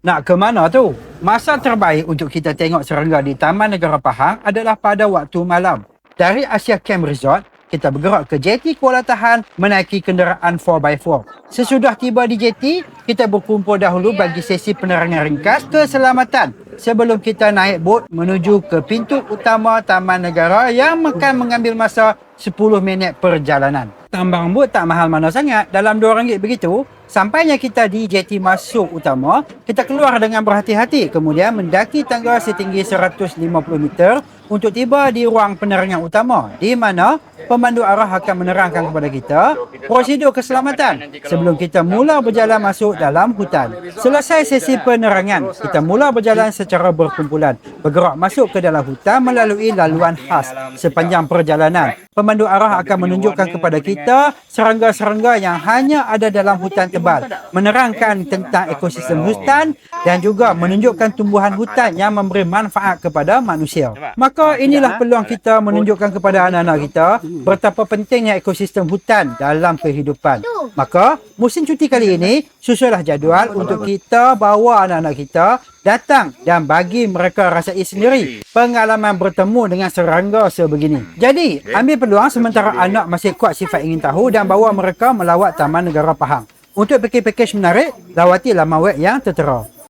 Nak ke mana tu? Masa terbaik untuk kita tengok serangga di Taman Negara Pahang adalah pada waktu malam. Dari Asia Camp Resort, kita bergerak ke JT Kuala Tahan menaiki kenderaan 4x4. Sesudah tiba di JT, kita berkumpul dahulu bagi sesi penerangan ringkas keselamatan sebelum kita naik bot menuju ke pintu utama Taman Negara yang akan mengambil masa 10 minit perjalanan. Tambang bot tak mahal mana sangat, dalam RM2 begitu. Sampainya kita di JT masuk utama, kita keluar dengan berhati-hati kemudian mendaki tangga setinggi 150 meter untuk tiba di ruang penerangan utama di mana pemandu arah akan menerangkan kepada kita prosedur keselamatan sebelum kita mula berjalan masuk dalam hutan. Selesai sesi penerangan, kita mula berjalan secara berkumpulan, bergerak masuk ke dalam hutan melalui laluan khas. Sepanjang perjalanan, pemandu arah akan menunjukkan kepada kita serangga-serangga yang hanya ada dalam hutan tebal, menerangkan tentang ekosistem hutan dan juga menunjukkan tumbuhan hutan yang memberi manfaat kepada manusia. Maka inilah peluang kita menunjukkan kepada anak-anak kita betapa pentingnya ekosistem hutan dalam kehidupan. Maka musim cuti kali ini, susunlah jadual untuk kita bawa anak-anak kita datang dan bagi mereka rasai sendiri pengalaman bertemu dengan serangga sebegini. Jadi, ambil peluang sementara anak masih kuat sifat ingin tahu dan bawa mereka melawat Taman Negara Pahang. Untuk pakej-pakej menarik, lawati laman web yang tertera.